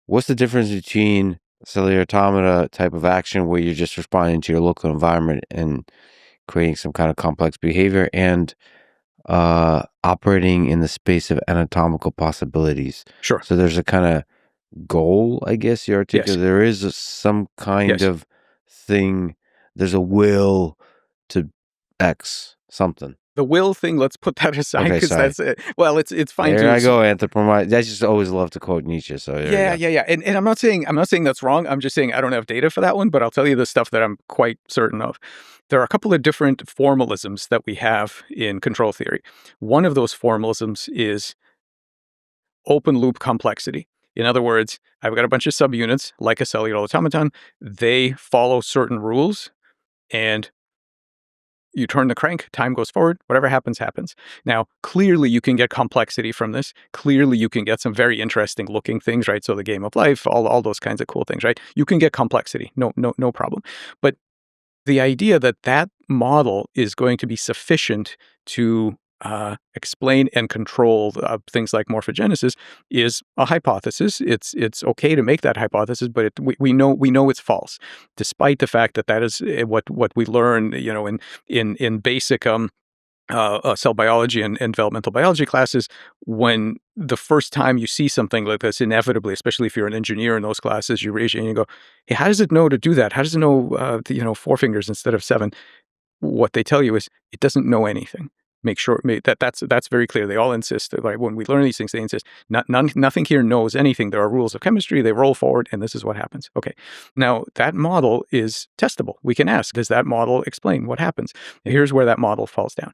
what's the difference between cellular automata type of action where you're just responding to your local environment and creating some kind of complex behavior and operating in the space of anatomical possibilities? Sure. So there's a kind of goal, I guess you articulate. Yes. There is some kind Yes. of thing. There's a will to X something. The will thing, let's put that aside Okay, because sorry. that's it's fine There to I go, anthropomorphic. I just always love to quote Nietzsche. So there you go. yeah. And I'm not saying that's wrong. I'm just saying I don't have data for that one, but I'll tell you the stuff that I'm quite certain of. There are a couple of different formalisms that we have in control theory. One of those formalisms is open loop complexity. In other words, I've got a bunch of subunits like a cellular automaton. They follow certain rules, and you turn the crank, time goes forward, whatever happens, happens. Now, clearly you can get complexity from this. Clearly you can get some very interesting looking things, right? So the game of life, all those kinds of cool things, right? You can get complexity, no problem. But the idea that that model is going to be sufficient to explain and control things like morphogenesis is a hypothesis. It's okay to make that hypothesis, but we know it's false, despite the fact that is what we learn, in basic cell biology and developmental biology classes. When the first time you see something like this, inevitably, especially if you're an engineer in those classes, you raise your hand and you go, "Hey, how does it know to do that? How does it know, 4 fingers instead of 7?" What they tell you is it doesn't know anything. That's very clear. They all insist that, like, when we learn these things, they insist nothing here knows anything. There are rules of chemistry. They roll forward, and this is what happens. Okay, now that model is testable. We can ask, does that model explain what happens? Here's where that model falls down.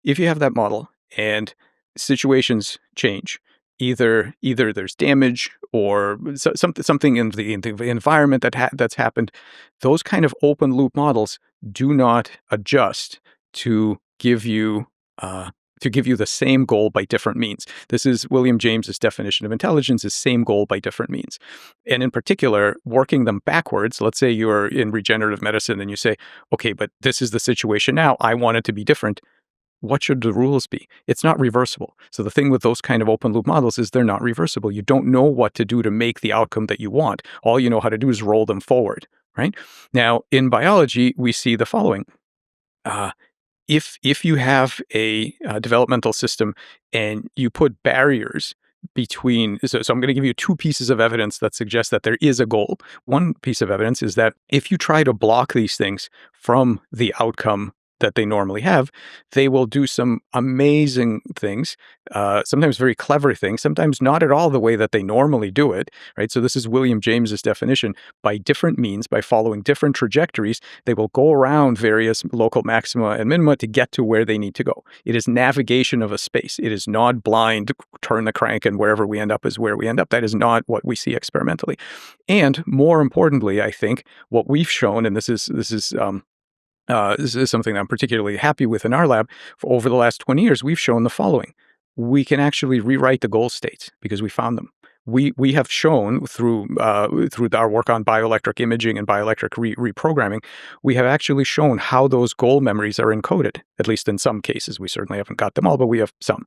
If you have that model and situations change, either there's damage or something in the environment that's happened, those kind of open loop models do not adjust to give you the same goal by different means. This is William James's definition of intelligence: is same goal by different means. And in particular, working them backwards. Let's say you're in regenerative medicine and you say, okay, but this is the situation now. I want it to be different. What should the rules be? It's not reversible. So the thing with those kind of open loop models is they're not reversible. You don't know what to do to make the outcome that you want. All you know how to do is roll them forward, right? Now, in biology, we see the following. If you have a developmental system and you put barriers between, so I'm going to give you 2 pieces of evidence that suggest that there is a goal. One piece of evidence is that if you try to block these things from the outcome that they normally have, they will do some amazing things, sometimes very clever things, sometimes not at all the way that they normally do it, right? So this is William James's definition. By different means, by following different trajectories, they will go around various local maxima and minima to get to where they need to go. It is navigation of a space. It is not blind, turn the crank and wherever we end up is where we end up. That is not what we see experimentally. And more importantly, I think what we've shown, and this is something I'm particularly happy with in our lab. For over the last 20 years, we've shown the following. We can actually rewrite the goal states because we found them. We have shown through our work on bioelectric imaging and bioelectric reprogramming, we have actually shown how those goal memories are encoded, at least in some cases. We certainly haven't got them all, but we have some.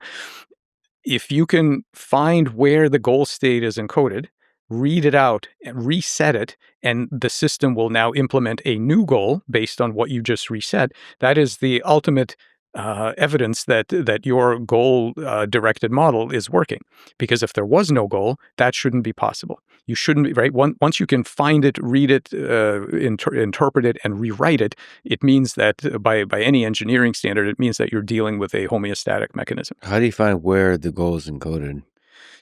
If you can find where the goal state is encoded, read it out and reset it, and the system will now implement a new goal based on what you just reset. That is the ultimate evidence that your goal directed model is working. Because if there was no goal, that shouldn't be possible. You shouldn't be, right? Once you can find it, read it, interpret it, and rewrite it, it means that by any engineering standard, it means that you're dealing with a homeostatic mechanism. How do you find where the goal is encoded?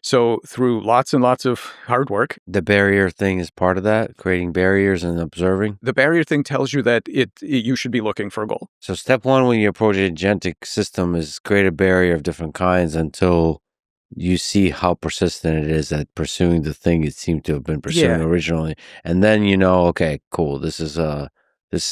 So through lots and lots of hard work. The barrier thing is part of that, creating barriers and observing? The barrier thing tells you that you should be looking for a goal. So step 1 when you approach an agentic system is create a barrier of different kinds until you see how persistent it is at pursuing the thing it seemed to have been pursuing originally. And then okay, cool, this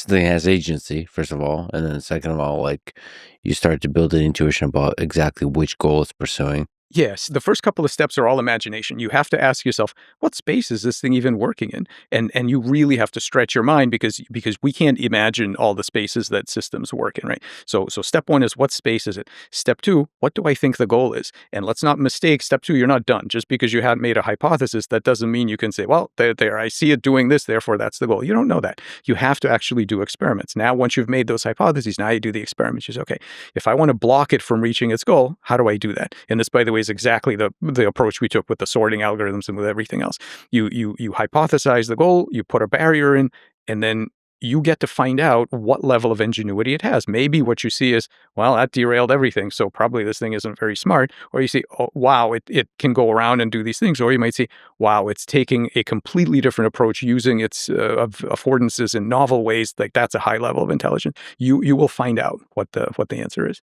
thing has agency, first of all. And then second of all, like, you start to build an intuition about exactly which goal it's pursuing. Yes, the first couple of steps are all imagination. You have to ask yourself, what space is this thing even working in? And you really have to stretch your mind because we can't imagine all the spaces that systems work in, right? So step one is what space is it? Step two, what do I think the goal is? And let's not mistake step two, you're not done. Just because you had made a hypothesis, that doesn't mean you can say, well, there, I see it doing this, therefore that's the goal. You don't know that. You have to actually do experiments. Now, once you've made those hypotheses, now you do the experiments. You say, okay, if I want to block it from reaching its goal, how do I do that? And this, by the way, is exactly the approach we took with the sorting algorithms and with everything else. You hypothesize the goal, you put a barrier in, and then you get to find out what level of ingenuity it has. Maybe what you see is, well, that derailed everything, so probably this thing isn't very smart. Or you see, oh, wow, it can go around and do these things. Or you might see, wow, it's taking a completely different approach, using its affordances in novel ways. Like that's a high level of intelligence. You will find out what the answer is.